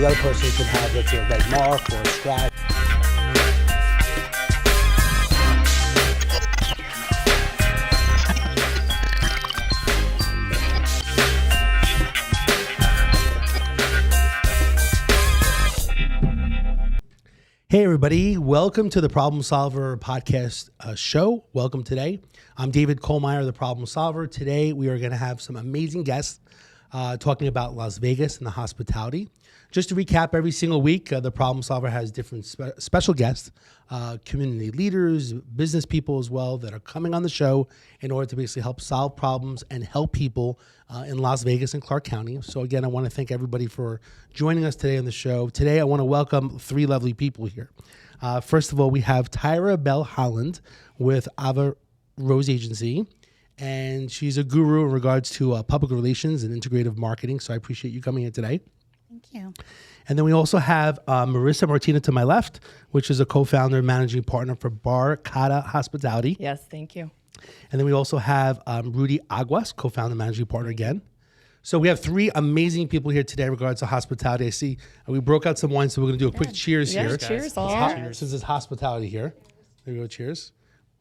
the other person could have, let's say, a red mark or a scratch. Hey everybody, welcome to the Problem Solver podcast show. Welcome today. I'm David Kohlmeyer, the Problem Solver. Today we are going to have some amazing guests talking about Las Vegas and the hospitality. Just to recap, every single week, the Problem Solver has different special guests, community leaders, business people as well, that are coming on the show in order to basically help solve problems and help people in Las Vegas and Clark County. So again, I want to thank everybody for joining us today on the show. Today, I want to welcome three lovely people here. First of all, we have Tyra Bell-Holland with Aguas Agency. And she's a guru in regards to public relations and integrative marketing. So I appreciate you coming here today. Thank you. And then we also have Marissa to my left, which is a co-founder and managing partner for Barkada Hospitality. Yes, thank you. And then we also have Rudy, Aguas, co-founder and managing partner again. So we have three amazing people here today in regards to hospitality. I see we broke out some wine, so we're going to do a quick cheers here. Cheers, all. Since it's hospitality here. There you go, cheers.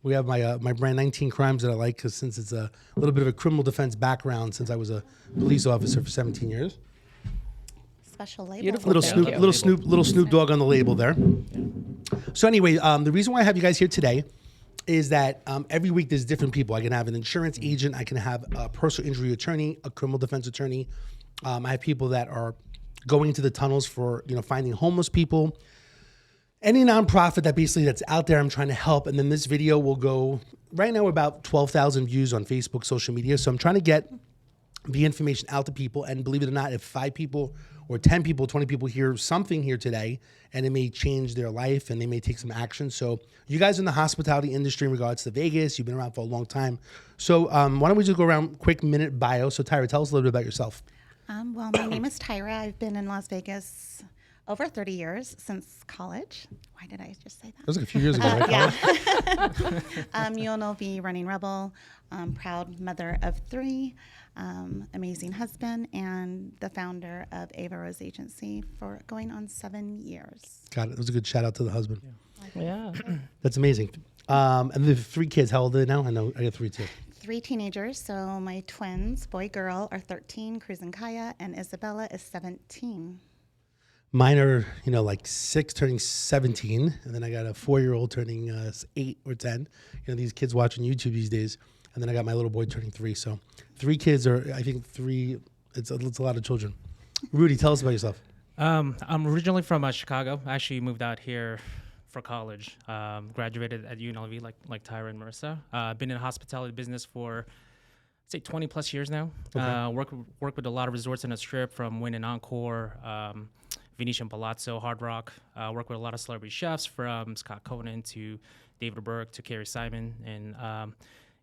We have my brand 19 Crimes that I like because since it's a little bit of a criminal defense background since I was a police officer for 17 years. Special label. Beautiful. Little Snoop Dogg on the label there. So anyway, the reason why I have you guys here today is that every week there's different people. I can have an insurance agent. I can have a personal injury attorney, a criminal defense attorney. I have people that are going into the tunnels for finding homeless people. Any nonprofit that's out there, I'm trying to help. And then this video will go, right now we're about 12,000 views on Facebook, social media. So I'm trying to get the information out to people. And believe it or not, if 5 people or 10 people, 20 people hear something here today, and it may change their life and they may take some action. So you guys in the hospitality industry in regards to Vegas, you've been around for a long time. So why don't we just go around quick minute bio. So Tyra, tell us a little bit about yourself. Well, my name is Tyra. I've been in Las Vegas over 30 years, since college. Why did I just say that? That was like a few years ago, right? Yeah. You'll be running Rebel, proud mother of 3, amazing husband, and the founder of Aguas Agency for going on 7 years. Got it. That was a good shout out to the husband. Yeah. That's amazing. And the 3 kids, how old are they now? I know I got 3 too. 3 teenagers. So my twins, boy, girl, are 13, Cruz and Kaya, and Isabella is 17. Mine are, like 6 turning 17, and then I got a 4-year-old turning 8 or 10. These kids watching YouTube these days, and then I got my little boy turning 3. So 3 kids are, I think 3. It's a lot of children. Rudy, tell us about yourself. I'm originally from Chicago. I actually moved out here for college. Graduated at UNLV, like Tyra and Marissa. Been in the hospitality business for, say, 20 plus years now. Okay. Work with a lot of resorts in the Strip, from Wynn and Encore. Venetian Palazzo, Hard Rock. Work with a lot of celebrity chefs, from Scott Conan to David Burke to Carrie Simon, and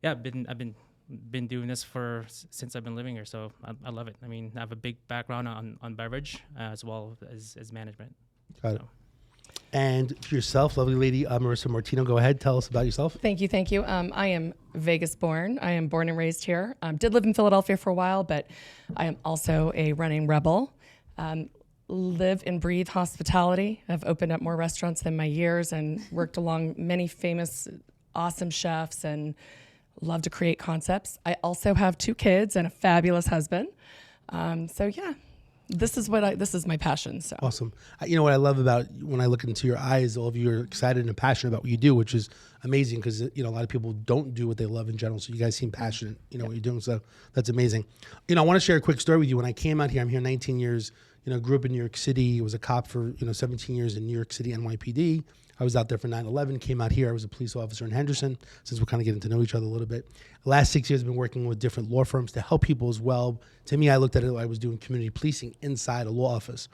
I've been doing this since I've been living here, so I love it. I mean, I have a big background on beverage as well as management. Got it. And yourself, lovely lady, Marissa Martino, go ahead, tell us about yourself. Thank you. I am Vegas born. I am born and raised here. Did live in Philadelphia for a while, but I am also a running rebel. Live and breathe hospitality. I've opened up more restaurants than my years and worked along many famous, awesome chefs, and love to create concepts. I also have 2 kids and a fabulous husband. This is my passion. So awesome. What I love about when I look into your eyes, all of you are excited and passionate about what you do, which is amazing because a lot of people don't do what they love in general. So you guys seem passionate, what you're doing. So that's amazing. I want to share a quick story with you. When I came out here, I'm here 19 years. Grew up in New York City, was a cop for 17 years in New York City NYPD. I was out there for 9/11, came out here. I was a police officer in Henderson, since we're kind of getting to know each other a little bit. The last 6 years, I've been working with different law firms to help people as well. To me, I looked at it like I was doing community policing inside a law office.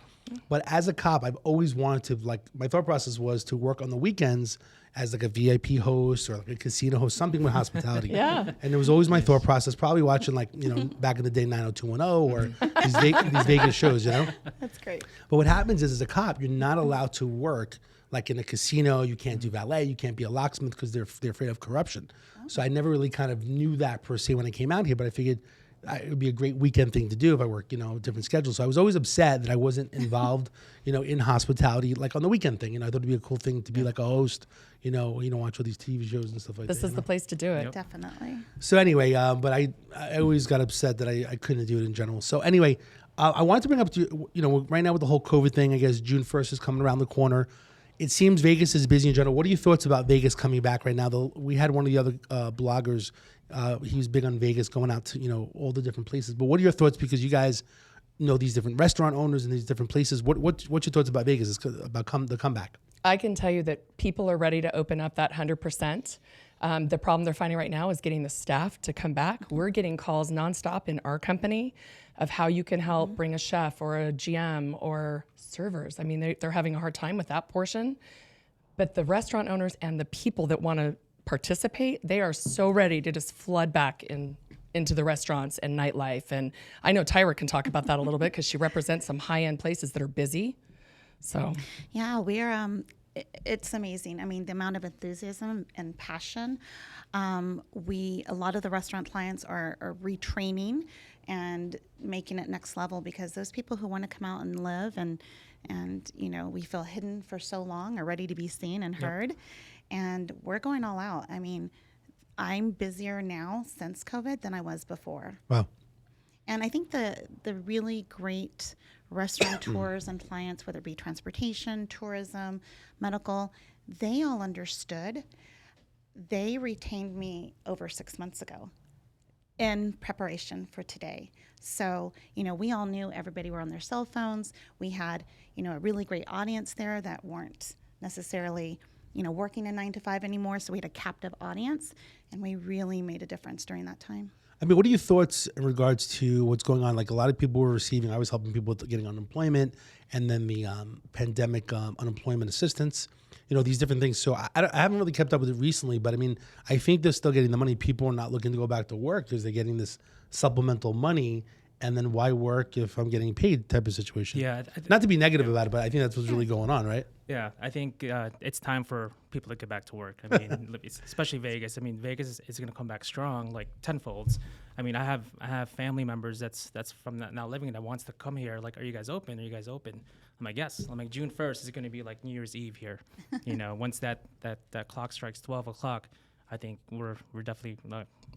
But as a cop, I've always wanted to, my thought process was to work on the weekends as like a VIP host or like a casino host, something with hospitality. Yeah. And it was always my thought process, probably watching back in the day 90210 or these Vegas shows, That's great. But what happens is, as a cop, you're not allowed to work like in a casino. You can't do valet, you can't be a locksmith because they're afraid of corruption. So I never really kind of knew that per se when I came out here, but I figured it would be a great weekend thing to do if I work, different schedules. So I was always upset that I wasn't involved, in hospitality, like on the weekend thing. I thought it'd be a cool thing to be like a host, watch all these TV shows and stuff like that. This is the place to do it. Definitely. So anyway, but I always got upset that I couldn't do it in general. So anyway, I wanted to bring up to right now with the whole COVID thing. I guess June 1st is coming around the corner. It seems Vegas is busy in general. What are your thoughts about Vegas coming back right now? We had one of the other bloggers. He was big on Vegas, going out to all the different places. But what are your thoughts, because you guys know these different restaurant owners in these different places? What's your thoughts about Vegas, about the comeback? I can tell you that people are ready to open up that 100%. The problem they're finding right now is getting the staff to come back. We're getting calls nonstop in our company of how you can help bring a chef or a GM or servers. I mean, they're having a hard time with that portion. But the restaurant owners and the people that want to participate, they are so ready to just flood back into the restaurants and nightlife. And I know Tyra can talk about that a little bit because she represents some high-end places that are busy. So yeah, we're it's amazing. I mean, the amount of enthusiasm and passion. A lot of the restaurant clients are retraining and making it next level, because those people who want to come out and live and we feel hidden for so long are ready to be seen and heard. And we're going all out. I mean, I'm busier now since COVID than I was before. Wow. And I think the really great restaurateurs and clients, whether it be transportation, tourism, medical, they all understood. They retained me over 6 months ago in preparation for today. So, we all knew everybody were on their cell phones. We had, a really great audience there that weren't necessarily, working a 9 to 5 anymore. So we had a captive audience, and we really made a difference during that time. I mean, what are your thoughts in regards to what's going on? Like, a lot of people were receiving, I was helping people with getting unemployment, and then the pandemic unemployment assistance, these different things. So I haven't really kept up with it recently, but I mean, I think they're still getting the money. People are not looking to go back to work because they're getting this supplemental money. And then why work if I'm getting paid type of situation? Yeah. Not to be negative about it, but I think that's what's really going on, right? Yeah, I think it's time for people to get back to work. I mean, especially Vegas. I mean, Vegas is going to come back strong, like tenfolds. I mean, I have family members that's from now living that wants to come here. Like, are you guys open? Are you guys open? I'm like, yes. I'm like, June 1st is going to be like New Year's Eve here. Once that clock strikes 12 o'clock, I think we're definitely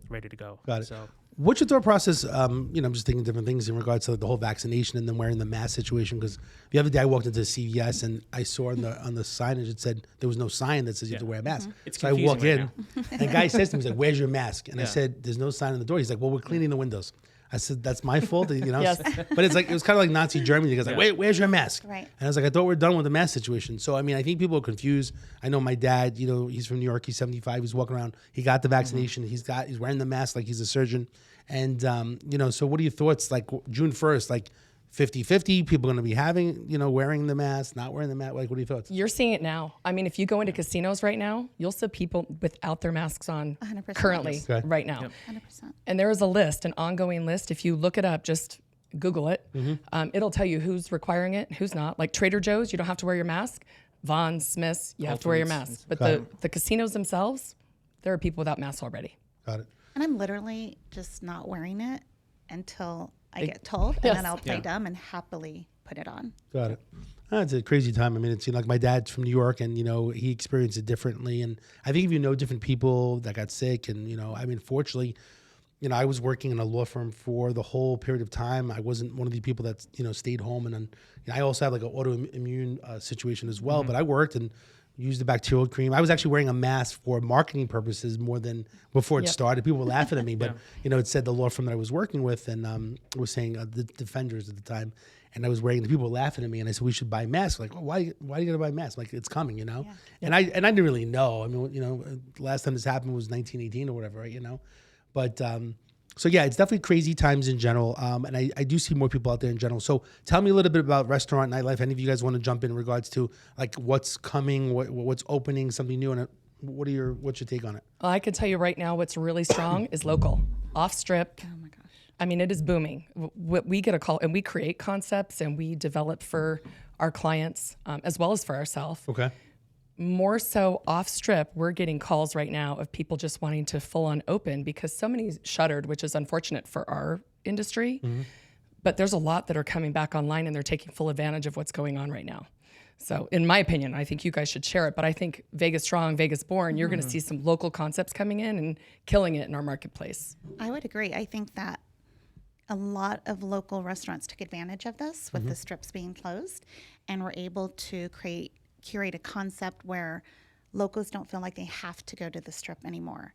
ready to go. Got it. So. What's your thought process? I'm just thinking different things in regards to the whole vaccination and then wearing the mask situation. Because the other day I walked into CVS and I saw on the signage it said there was no sign that says you have to wear a mask. It's so I walk right in, and the guy says to me, he's like, "Where's your mask?" And I Yeah. said, "There's no sign on the door." He's like, "Well, we're cleaning the windows." I said, "That's my fault," Yes. But it's like it was kind of like Nazi Germany. He goes like, "Wait, where's your mask?" Right. And I was like, "I thought we were done with the mask situation." So I mean, I think people are confused. I know my dad. He's from New York. He's 75. He's walking around. He got the vaccination. Mm-hmm. He's wearing the mask like he's a surgeon. And so what are your thoughts? Like June 1st, like 50-50, people going to be having, wearing the mask, not wearing the mask. Like, what are your thoughts? you're seeing it now. I mean, if you go into casinos right now, you'll see people without their masks on 100%. currently Yes. Okay. right now. Yep. 100%. And there is a list, an ongoing list. If you look it up, just Google it. It'll tell you who's requiring it, who's not. Like Trader Joe's, you don't have to wear your mask. Vons, Smith's, you have to wear your Foods. mask. But Got the casinos themselves, there are people without masks already. Got it. And I'm literally just not wearing it until I get told, and Yes. then I'll play Yeah. dumb and happily put it on. Got it. It's a crazy time. I mean, it seemed like my dad's from New York, and he experienced it differently. And I think if you know different people that got sick, and I mean, fortunately, I was working in a law firm for the whole period of time. I wasn't one of the people that stayed home, and then I also had like an autoimmune situation as well. But I worked and used the bacterial cream. I was actually wearing a mask for marketing purposes more than before it Yep. started. People were laughing at me, but it said the law firm that I was working with, and was saying the defenders at the time. And I was wearing. The people were laughing at me, and I said, "We should buy masks." Like, oh, why are you gonna buy masks? Like, it's coming, And I didn't really know. I mean, the last time this happened was 1918 or whatever, right? But so yeah, it's definitely crazy times in general. And I do see more people out there in general. So tell me a little bit about restaurant nightlife. Any of you guys want to jump in regards to like what's coming, what's opening, something new, and what's your take on it? Well, I can tell you right now what's really strong is local, off strip. Oh my gosh. I mean, it is booming. We get a call, and we create concepts, and we develop for our clients as well as for ourselves. Okay. more so off strip, we're getting calls right now of people just wanting to full on open because so many shuttered, which is unfortunate for our industry. But there's a lot that are coming back online and they're taking full advantage of what's going on right now. So in my opinion, I think you guys should share it. But I think Vegas strong, Vegas born, you're going to see some local concepts coming in and killing it in our marketplace. I would agree. I think that a lot of local restaurants took advantage of this with the strips being closed and were able to curate a concept where locals don't feel like they have to go to the strip anymore.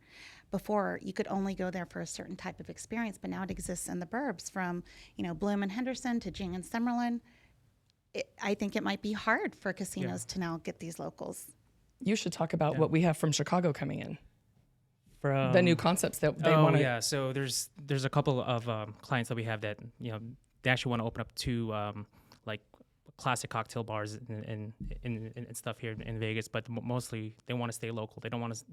Before, you could only go there for a certain type of experience, but now it exists in the burbs from, Bloom and Henderson to Jing and Summerlin. I think it might be hard for casinos to now get these locals. You should talk about what we have from Chicago coming in. From The new concepts that they want to. yeah. So there's a couple of clients that we have that they actually want to open up two like classic cocktail bars and stuff here in Vegas, but mostly they want to stay local. They don't want to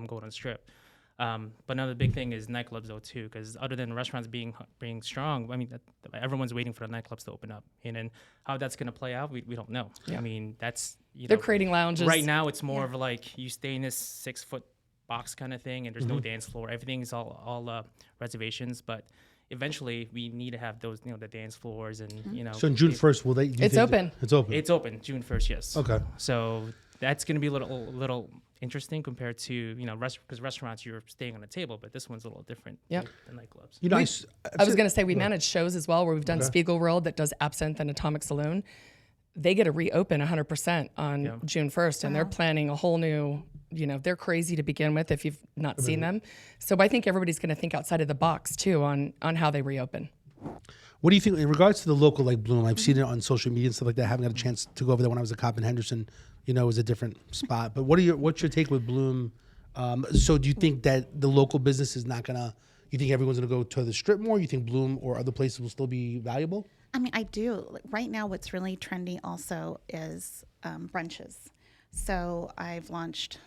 go on the strip. But another big thing is nightclubs though too, because other than restaurants being strong, I mean everyone's waiting for the nightclubs to open up, and how that's going to play out, we don't know. I mean that's They're creating lounges right now. It's more of like you stay in this 6-foot box kind of thing, and there's no dance floor. Everything is all reservations, but eventually we need to have those the dance floors and So on June 1st, will they? It's open. It's open. It's open June 1st. Yes. Okay. So that's going to be a little interesting compared to because restaurants you're staying on a table, but this one's a little different. Yep. Than nightclubs. I was going to say we manage shows as well where we've done Spiegel World that does Absinthe and Atomic Saloon. They get to reopen 100% on June 1st, and they're planning a whole new. They're crazy to begin with if you've not seen them. So I think everybody's going to think outside of the box too on how they reopen. What do you think in regards to the local like Bloom? I've seen it on social media and stuff like that. I haven't got a chance to go over there when I was a cop in Henderson. It was a different spot. But what's your take with Bloom? So do you think that the local business is not gonna? You think everyone's gonna go to the strip more? You think Bloom or other places will still be valuable? I mean, I do. Like, right now, what's really trendy also is brunches. So I've launched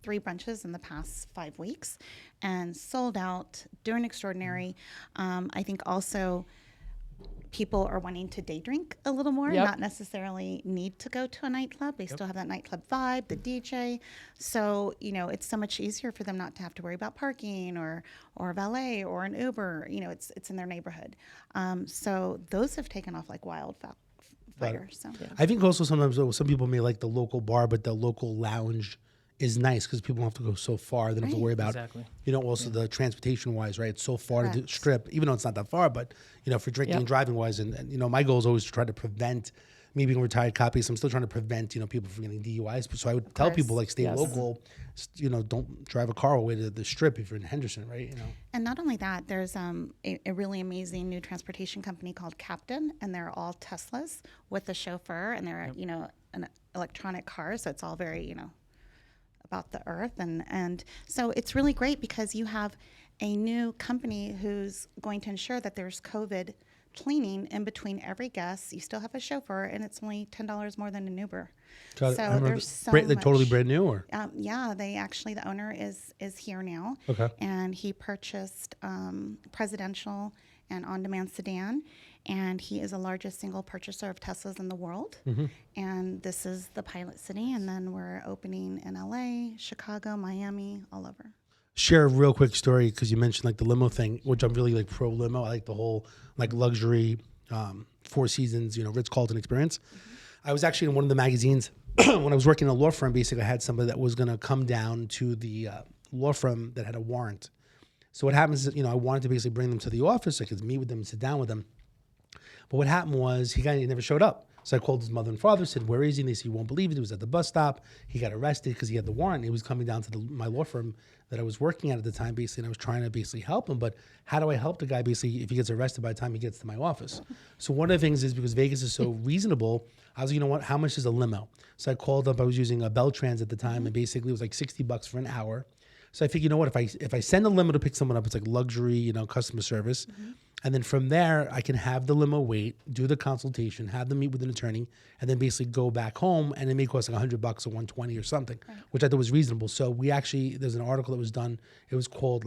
3 brunches in the past 5 weeks and sold out, doing extraordinary. I think also people are wanting to day drink a little more, not necessarily need to go to a nightclub. They still have that nightclub vibe, the DJ. So, it's so much easier for them not to have to worry about parking or valet or an Uber. It's in their neighborhood. So those have taken off like wildfire. So I think also sometimes some people may like the local bar, but the local lounge is nice because people don't have to go so far. They don't have to worry about, also the transportation wise, right? It's so far to the strip, even though it's not that far, but, for drinking and driving wise. And, my goal is always to try to prevent me being a retired cop. I'm still trying to prevent, people from getting DUIs. So I would tell people like stay local, don't drive a car all the way to the strip if you're in Henderson, right? And not only that, there's a really amazing new transportation company called Captain, and they're all Teslas with a chauffeur, and they're, an electronic car. So it's all very, about the earth. And so it's really great because you have a new company who's going to ensure that there's COVID cleaning in between every guest. You still have a chauffeur, and it's only $10 more than an Uber. So there's so much. They're totally brand new, or? The owner is here now. Okay. And he purchased presidential and on-demand sedan, and he is the largest single purchaser of Teslas in the world. And this is the pilot city, and then we're opening in LA, Chicago, Miami, all over. Share a real quick story because you mentioned like the limo thing, which I'm really like pro limo. I like the whole like luxury Four Seasons, Ritz-Carlton experience. I was actually in one of the magazines when I was working in a law firm. Basically, I had somebody that was going to come down to the law firm that had a warrant. So what happens is, I wanted to basically bring them to the office. I could meet with them, sit down with them. But what happened was he never showed up. So I called his mother and father, said, "Where is he?" And they said, "You won't believe it. He was at the bus stop. He got arrested because he had the warrant. He was coming down to my law firm that I was working at the time, basically, and I was trying to basically help him. But how do I help the guy, basically, if he gets arrested by the time he gets to my office?" So one of the things is because Vegas is so reasonable, I was like, what, how much is a limo? So I called up, I was using a Bell Trans at the time, and basically it was like $60 for an hour. So I figured, what, if I send a limo to pick someone up, it's like luxury, customer service. And then from there, I can have the limo wait, do the consultation, have them meet with an attorney, and then basically go back home, and it may cost like $100 or $120 or something, which I thought was reasonable. So there's an article that was done. It was called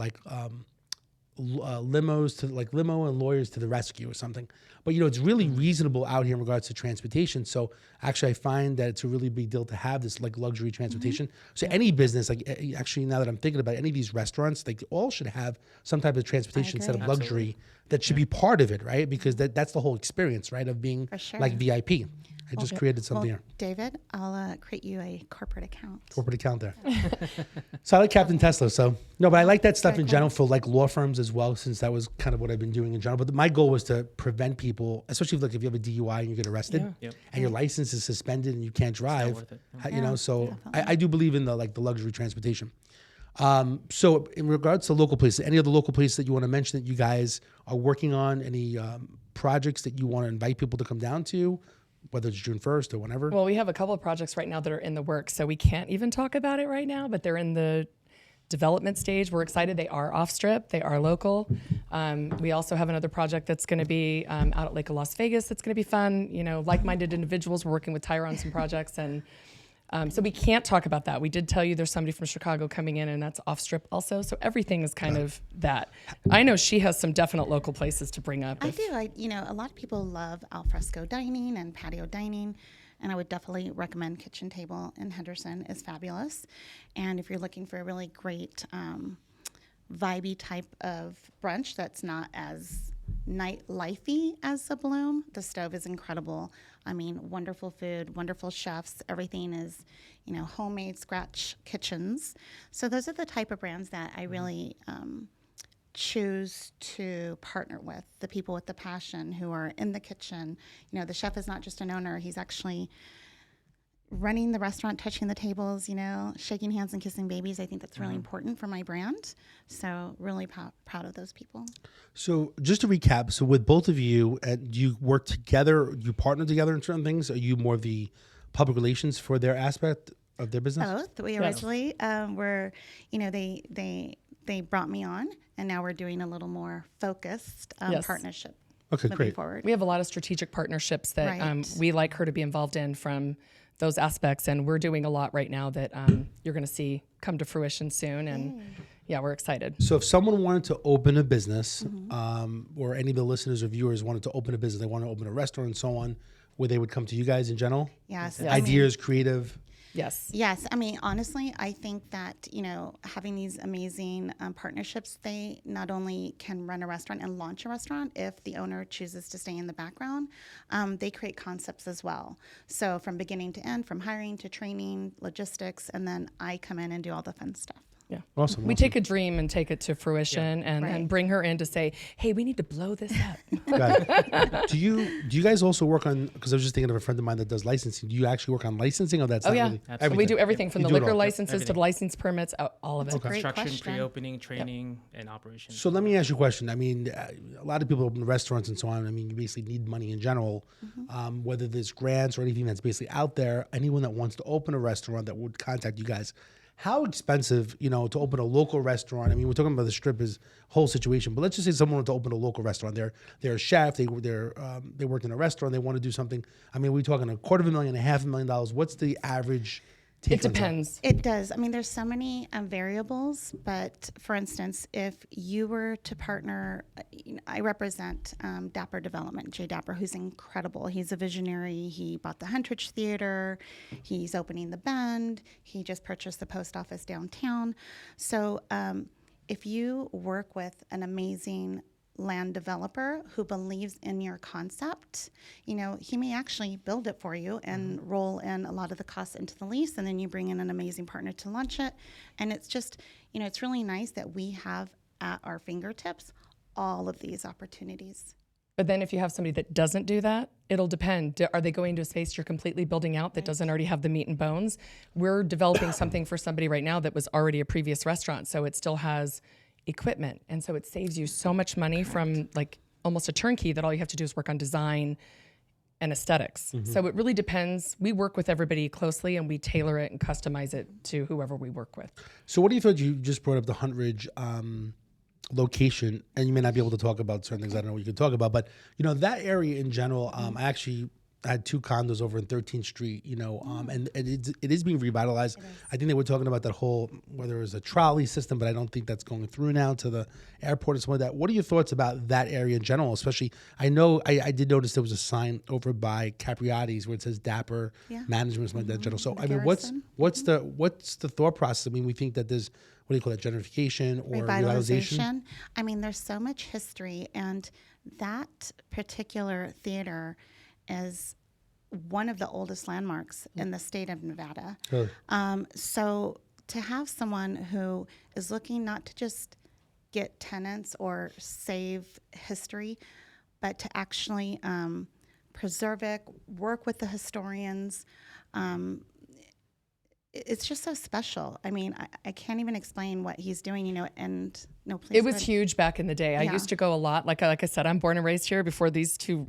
limos to like limo and lawyers to the rescue or something. But it's really reasonable out here in regards to transportation. So actually, I find that it's a really big deal to have this like luxury transportation. So any business, like actually now that I'm thinking about it, any of these restaurants, like all should have some type of transportation instead of luxury that should be part of it, right? Because that's the whole experience, right, of being like VIP. I just created something here. David, I'll create you a corporate account. Corporate account there. So I like Captain Tesla. So no, but I like that stuff in general for like law firms as well, since that was kind of what I've been doing in general. But my goal was to prevent people, especially if you have a DUI and you get arrested and your license is suspended and you can't drive. Worth it. So I do believe in the luxury transportation. So in regards to local places, any other local places that you want to mention that you guys are working on, any projects that you want to invite people to come down to, whether it's June 1st or whenever? Well, we have a couple of projects right now that are in the works, so we can't even talk about it right now, but they're in the development stage. We're excited. They are off strip. They are local. We also have another project that's going to be out at Lake of Las Vegas. That's going to be fun. Like-minded individuals. We're working with Tyra on some projects, and so we can't talk about that. We did tell you there's somebody from Chicago coming in, and that's off strip also. So everything is kind of that. I know she has some definite local places to bring up. I do. A lot of people love alfresco dining and patio dining, and I would definitely recommend Kitchen Table in Henderson is fabulous. And if you're looking for a really great vibey type of brunch that's not as nightlifey as the Bloom, the Stove is incredible. I mean, wonderful food, wonderful chefs. Everything is, homemade scratch kitchens. So those are the type of brands that I really choose to partner with, the people with the passion who are in the kitchen. The chef is not just an owner. He's actually running the restaurant, touching the tables, shaking hands and kissing babies. I think that's really important for my brand. So really proud of those people. So just to recap, so with both of you, do you work together, you partner together in certain things? Are you more of the public relations for their aspect of their business? Both. We originally were, they brought me on, and now we're doing a little more focused partnership. Okay, great. Forward. We have a lot of strategic partnerships that we like her to be involved in from those aspects, and we're doing a lot right now that you're going to see come to fruition soon, and we're excited. So if someone wanted to open a business, or any of the listeners or viewers wanted to open a business, they want to open a restaurant and so on, where they would come to you guys in general? Yes. Ideas, creative? Yes. Yes. I mean, honestly, I think that, having these amazing partnerships, they not only can run a restaurant and launch a restaurant if the owner chooses to stay in the background, they create concepts as well. So from beginning to end, from hiring to training, logistics, and then I come in and do all the fun stuff. Yeah. Awesome. We take a dream and take it to fruition and bring her in to say, hey, we need to blow this up. Got it. Do you guys also work on, because I was just thinking of a friend of mine that does licensing. Do you actually work on licensing, or that's not really? Absolutely. We do everything from the liquor licenses to everything. the license permits, all of it. Great Construction, question. pre-opening, training, and operations. So let me ask you a question. I mean, a lot of people open restaurants and so on. I mean, you basically need money in general, whether there's grants or anything that's basically out there. Anyone that wants to open a restaurant that would contact you guys. How expensive, to open a local restaurant? I mean, we're talking about the Strip is whole situation, but let's just say someone wants to open a local restaurant. They're a chef. They worked in a restaurant. They want to do something. I mean, we're talking $250,000, $500,000. What's the average? It depends. It does. I mean, there's so many variables, but for instance, if you were to partner, I represent Dapper Development, Jay Dapper, who's incredible. He's a visionary. He bought the Huntridge Theater. He's opening the Bend. He just purchased the post office downtown. So if you work with an amazing land developer who believes in your concept, he may actually build it for you and roll in a lot of the costs into the lease, and then you bring in an amazing partner to launch it. And it's just, it's really nice that we have at our fingertips all of these opportunities. But then if you have somebody that doesn't do that, it'll depend. Are they going to a space you're completely building out that doesn't already have the meat and bones? We're developing something for somebody right now that was already a previous restaurant, so it still has equipment, and so it saves you so much money from like almost a turnkey that all you have to do is work on design and aesthetics. So it really depends. We work with everybody closely, and we tailor it and customize it to whoever we work with. So what do you think? You just brought up the Huntridge location, and you may not be able to talk about certain things. I don't know what you could talk about, but that area in general, I actually had 2 condos over in 13th Street, and it is being revitalized. I think they were talking about that whole, whether it was a trolley system, but I don't think that's going through now to the airport or something like that. What are your thoughts about that area in general? Especially, I know I did notice there was a sign over by Capriati's where it says Dapper Management, something like that in general. So, I mean, what's the thought process? I mean, we think that there's, what do you call it, gentrification or revitalization? I mean, there's so much history, and that particular theater is one of the oldest landmarks in the state of Nevada. Really? So to have someone who is looking not to just get tenants or save history, but to actually preserve it, work with the historians, it's just so special. I mean, I can't even explain what he's doing, and no, please. It was huge back in the day. I used to go a lot. Like I said, I'm born and raised here before these two.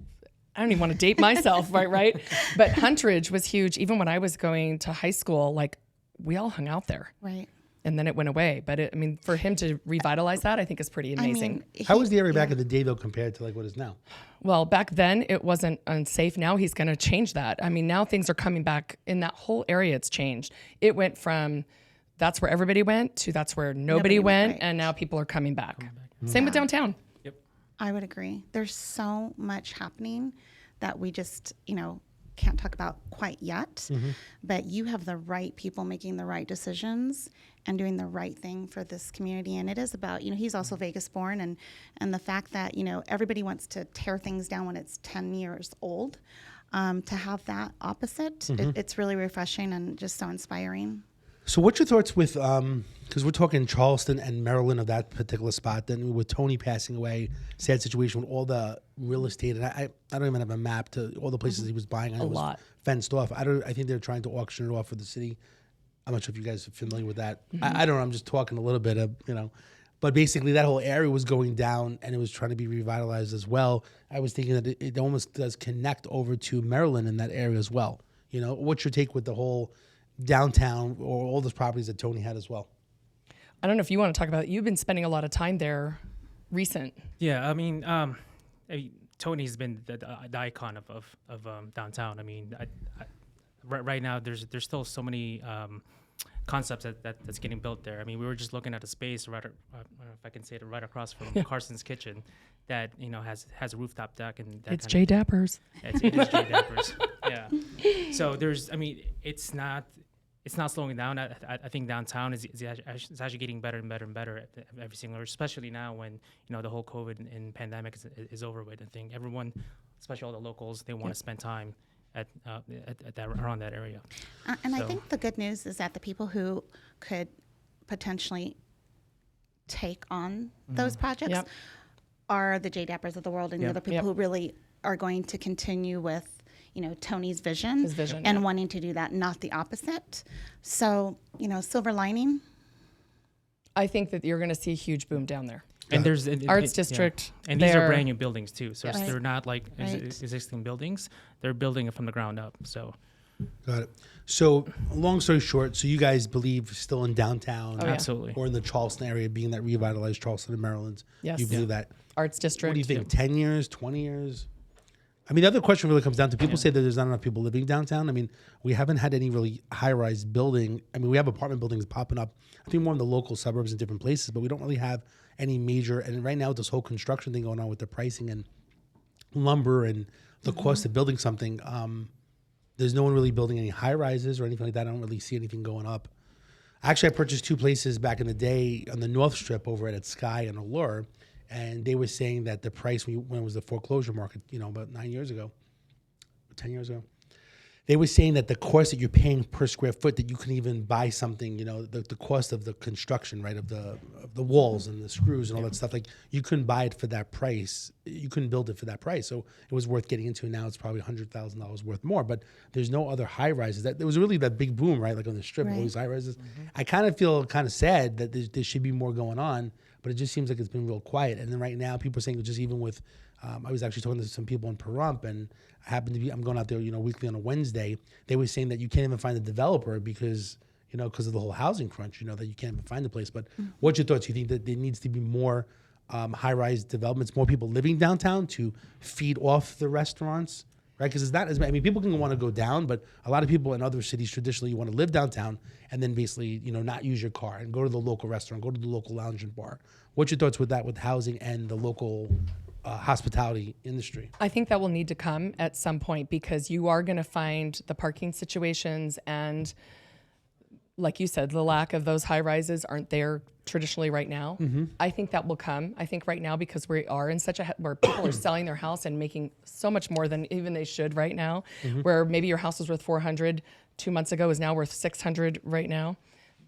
I don't even want to date myself, right? But Huntridge was huge. Even when I was going to high school, like we all hung out there. Right. And then it went away. But for him to revitalize that, I think is pretty amazing. How was the area back in the day, though, compared to like what is now? Well, back then it wasn't unsafe. Now he's going to change that. I mean, now things are coming back in that whole area. It's changed. It went from that's where everybody went to that's where nobody went. Right. And now people are coming back. Same with downtown. Yep. I would agree. There's so much happening that we just, can't talk about quite yet, but you have the right people making the right decisions and doing the right thing for this community. And it is about, he's also Vegas born, and the fact that, everybody wants to tear things down when it's 10 years old. To have that opposite, it's really refreshing and just so inspiring. So what's your thoughts with, because we're talking Charleston and Maryland of that particular spot, then with Tony passing away, sad situation with all the real estate, and I don't even have a map to all the places he was buying. A lot. Fenced off. I think they're trying to auction it off for the city. I'm not sure if you guys are familiar with that. I don't know, I'm just talking a little bit of, but basically that whole area was going down and it was trying to be revitalized as well. I was thinking that it almost does connect over to Maryland in that area as well. What's your take with the whole downtown or all those properties that Tony had as well? I don't know if you want to talk about it. You've been spending a lot of time there recent. Yeah, I mean, Tony's been the icon of downtown. I mean, right now there's still so many concepts that's getting built there. I mean, we were just looking at a space I don't know if I can say it, right across from Carson's Kitchen that has a rooftop deck, and that it's J Dappers. It is J Dappers. Yeah. So it's not slowing down. I think downtown is actually getting better and better and better at every single, especially now when the whole COVID and pandemic is over with. I think everyone, especially all the locals, they want to spend time at that around that area. And I think the good news is that the people who could potentially take on those projects are the J Dappers of the world and the other people who really are going to continue with Tony's vision, and wanting to do that, not the opposite. So, silver lining. I think that you're going to see a huge boom down there. And there's Arts District. Yeah. And these are brand new buildings too. So Yes. they're not like existing buildings. They're building it from the ground up. So Got it. So long story short, so you guys believe still in downtown, Absolutely, or in the Charleston area, being that revitalized Charleston and Maryland. Yes. You believe that. Arts District. What do you think? 10 years, 20 years? I mean, the other question really comes down to people say that there's not enough people living downtown. I mean, we haven't had any really high-rise building. I mean, we have apartment buildings popping up, I think more in the local suburbs and different places, but we don't really have any major. And right now, with this whole construction thing going on with the pricing and lumber and the cost of building something, there's no one really building any high-rises or anything like that. I don't really see anything going up. Actually, I purchased 2 places back in the day on the North Strip over at Sky and Allure. And they were saying that the price when it was the foreclosure market, about 9 years ago, 10 years ago, they were saying that the cost that you're paying per square foot, that you can even buy something, the cost of the construction, right, of the walls and the screws and all that stuff, like you couldn't buy it for that price. You couldn't build it for that price. So it was worth getting into. Now it's probably $100,000 worth more, but there's no other high rises. There was really that big boom, right, like on the Strip, all these high rises. I kind of feel kind of sad that there should be more going on, but it just seems like it's been real quiet. And then right now, people are saying that just even with, I was actually talking to some people in Pahrump, and I'm going out there, weekly on a Wednesday. They were saying that you can't even find a developer because of the whole housing crunch, that you can't even find a place. But what's your thoughts? You think that there needs to be more high-rise developments, more people living downtown to feed off the restaurants, right? Because it's not as many. I mean, people can want to go down, but a lot of people in other cities traditionally, you want to live downtown and then basically, not use your car and go to the local restaurant, go to the local lounge and bar. What's your thoughts with that, with housing and the local hospitality industry? I think that will need to come at some point because you are going to find the parking situations and, like you said, the lack of those high rises aren't there traditionally right now. I think that will come. I think right now, because we are in such where people are selling their house and making so much more than even they should right now, where maybe your house was worth 400 2 months ago is now worth 600 right now.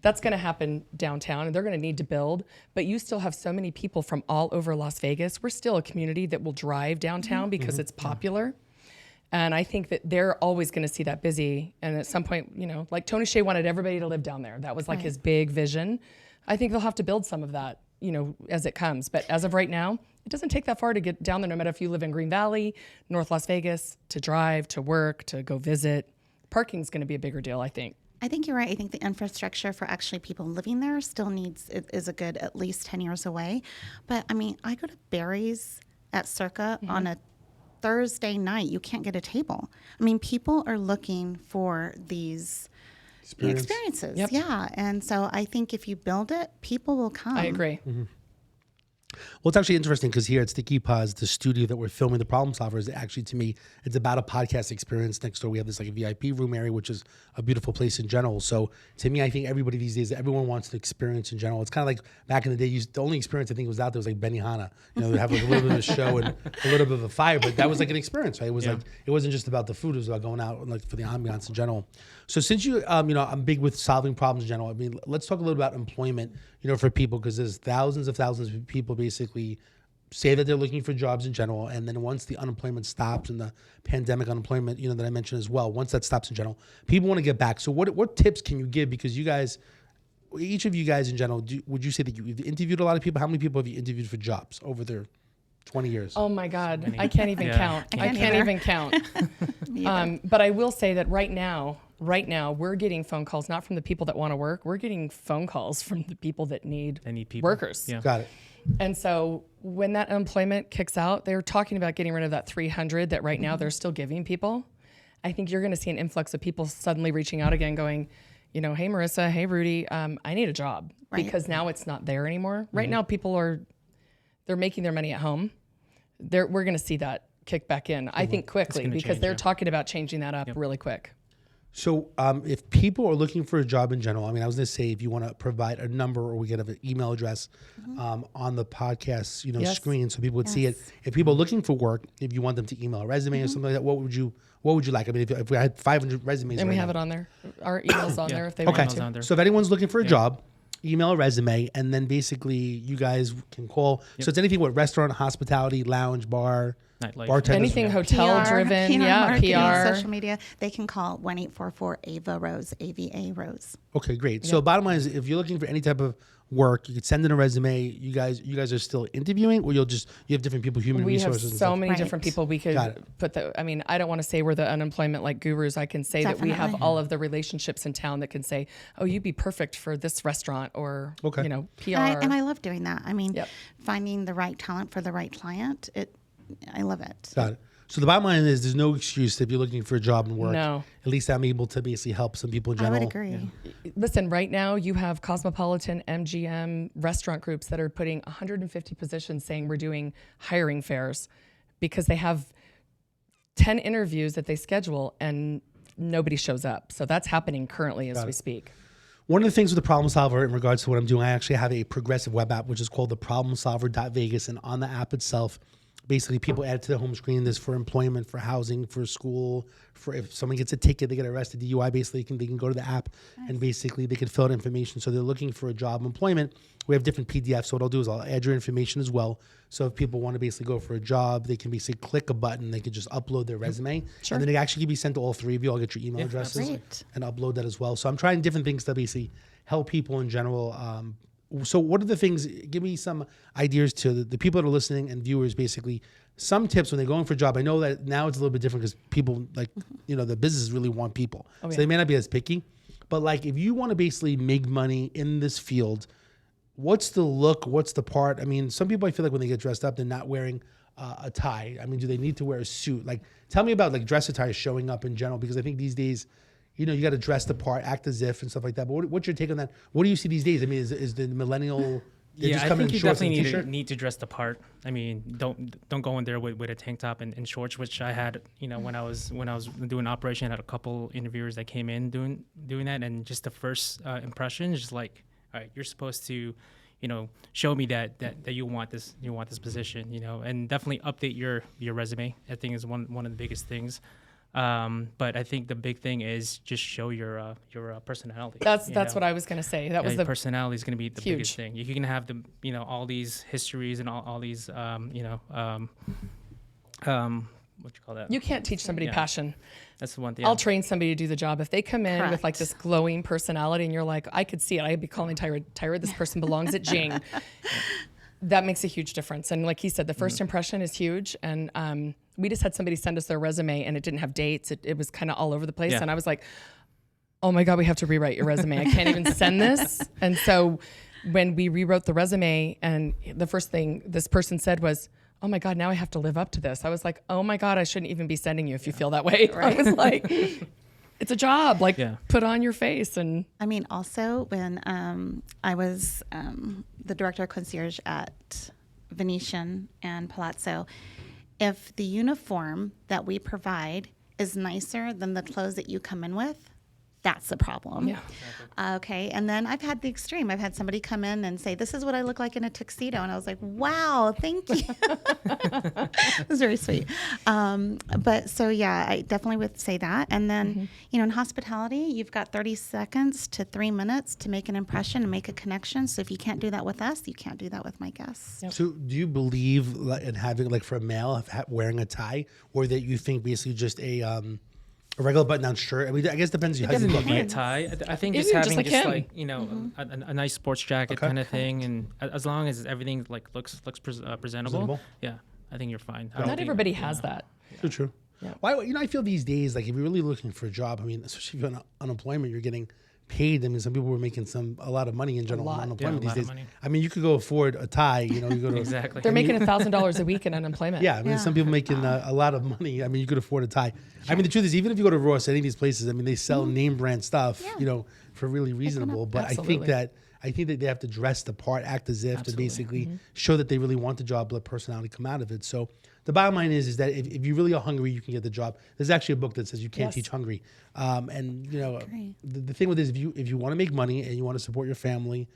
That's going to happen downtown, and they're going to need to build. But you still have so many people from all over Las Vegas. We're still a community that will drive downtown because it's popular. And I think that they're always going to see that busy. And at some point, like Tony Hsieh wanted everybody to live down there. That was like his big vision. I think they'll have to build some of that, as it comes. But as of right now, it doesn't take that far to get down there, no matter if you live in Green Valley, North Las Vegas, to drive, to work, to go visit. Parking's going to be a bigger deal, I think. I think you're right. I think the infrastructure for actually people living there still is a good at least 10 years away. But I mean, I go to Barry's at Circa on a Thursday night. You can't get a table. I mean, people are looking for these experiences. Yep. Yeah. And so I think if you build it, people will come. I agree. Well, it's actually interesting because here at Sticky Paws, the studio that we're filming The Problem Solver is actually, to me, it's about a podcast experience. Next door, we have this like a VIP room area, which is a beautiful place in general. So to me, I think everybody these days, everyone wants an experience in general. It's kind of like back in the day, the only experience I think was out there was like Benihana. They have like a little bit of a show and a little bit of a fire, but that was like an experience, right? It was like, it wasn't just about the food, it was about going out and like for the ambiance in general. So since I'm big with solving problems in general, I mean, let's talk a little about employment, for people, because there's thousands of people basically say that they're looking for jobs in general, and then once the unemployment stops and the pandemic unemployment, that I mentioned as well, once that stops in general, people want to get back. So what tips can you give? Because you guys, each of you guys in general, would you say that you've interviewed a lot of people? How many people have you interviewed for jobs over their 20 years? Oh my God, I can't even count. I can't even count. But I will say that right now, we're getting phone calls, not from the people that want to work. We're getting phone calls from the people that need people. Workers. Yeah. Got it. And so when that unemployment kicks out, they're talking about getting rid of that 300 that right now they're still giving people. I think you're going to see an influx of people suddenly reaching out again going, hey, Marissa, hey, Rudy, I need a job. Right. Because now it's not there anymore. Right now, people they're making their money at home. We're going to see that kick back in, I think, quickly, because they're talking about changing that up really quick. So if people are looking for a job in general, I mean, I was going to say, if you want to provide a number or we get an email address on the podcast, screen, so people would see it. If people are looking for work, if you want them to email a resume or something like that, what would you like? I mean, if we had 500 resumes, and we have it on there, our email's on there if they want to. So if anyone's looking for a job, email a resume, and then basically you guys can call. So it's anything with restaurant, hospitality, lounge, bar, bartenders, anything hotel driven, PR, social media. They can call 1-844-AVA-ROSE, AVA-ROSE. Okay, great. So bottom line is, if you're looking for any type of work, you could send in a resume. You guys are still interviewing, or you have different people, human resources. We have so many different people we could put I don't want to say we're the unemployment like gurus. I can say that we have all of the relationships in town that can say, oh, you'd be perfect for this restaurant or PR. And I love doing that. I mean, finding the right talent for the right client. I love it. Got it. So the bottom line is, there's no excuse if you're looking for a job and work. No. At least I'm able to basically help some people in general. I would agree. Yeah. Listen, right now you have Cosmopolitan, MGM, restaurant groups that are putting 150 positions saying we're doing hiring fairs because they have 10 interviews that they schedule and nobody shows up. So that's happening currently as we speak. One of the things with the Problem Solver in regards to what I'm doing, I actually have a progressive web app, which is called the problemsolver.vegas. And on the app itself, basically people add it to the home screen. There's for employment, for housing, for school, for if someone gets a ticket, they get arrested, DUI, basically they can go to the app and basically they can fill out information. So they're looking for a job, employment. We have different PDFs. So what I'll do is I'll add your information as well. So if people want to basically go for a job, they can basically click a button. They can just upload their resume. Sure. And then it actually can be sent to all three of you. I'll get your email addresses and upload that as well. So I'm trying different things to basically help people in general. So what are the things, give me some ideas to the people that are listening and viewers, basically some tips when they're going for a job. I know that now it's a little bit different because people the businesses really want people. So they may not be as picky, but like if you want to basically make money in this field, what's the look, what's the part? I mean, some people, I feel like when they get dressed up, they're not wearing a tie? I mean, do they need to wear a suit? Like, tell me about like dress attire showing up in general, because I think these days, you know, you got to dress the part, act as if, and stuff like that. But what's your take on that? What do you see these days? I mean, is the millennial? They just I come in think you shorts and definitely t-shirt? need to dress the part. I mean, don't go in there with a tank top and shorts, which I had, you know, when I was doing operation, I had a couple interviewers that came in doing that, and just the first impression is just like, all right, you're supposed to, you know, show me that you want this position, you know, and definitely update your resume. I think is one of the biggest things. But I think the big thing is just show your personality. That's know? what I was going to say. That was Your the personality is going to be the huge. biggest thing. You can have the, you know, all these histories and all these, what you call that? You can't teach somebody Yeah. passion. That's the one thing. I'll train somebody to do the job. If they come in with like Correct. this glowing personality and you're like, I could see it. I'd be calling Tyra, this person belongs at Jing. That makes a huge difference. And like he said, the first impression is huge. And we just had somebody send us their resume and it didn't have dates. It was kind of all over the place. Yeah. And I was like, oh my God, we have to rewrite your resume. I can't even send this. And so when we rewrote the resume, and the first thing this person said was, oh my God, now I have to live up to this. I was like, oh my God, I shouldn't even be sending you if you feel that way. I was like, it's a job. Like, put on your face. And I mean, also when I was the director of concierge at Venetian and Palazzo, if the uniform that we provide is nicer than the clothes that you come in with, that's a problem. Yeah. Okay. And then I've had the extreme. I've had somebody come in and say, this is what I look like in a tuxedo. And I was like, wow, thank you. It was very sweet. But so, yeah, I definitely would say that. And then, you know, in hospitality, you've got 30 seconds to 3 minutes to make an impression and make a connection. So if you can't do that with us, you can't do that with my guests. So do you believe in having, like, for a male, wearing a tie, or that you think basically just a regular button-down shirt? I mean, I guess it depends. It doesn't need to be a tie. I think Even just just having like just him. like, you know, a nice sports jacket kind of thing, and as long as everything like looks presentable, Presentable? yeah, I think you're fine. I don't not think- everybody has that. True. Yeah. Why? You know, I feel these days, like, if you're really looking for a job, I mean, especially if you're on unemployment, you're getting paid. I mean, some people were making a lot of money in general on lot. unemployment Yeah, a these lot of days. money. I mean, you could go afford a tie. You know, you go to Exactly. They're making $1,000 a week in unemployment. Yeah, I mean, some people making a lot of money. I mean, you could afford a tie. I mean, the truth is, even if you go to Ross, any of these places, I mean, they sell name brand stuff, you know, for really reasonable. But Absolutely. I think that they have to dress the part, act as if, to basically show that they really want the job, let personality come out of it. So the bottom line is that if you really are hungry, you can get the job. There's actually a book that says you can't Yes. teach hungry. And you know, the thing with this, if you want to make money and you want to support your family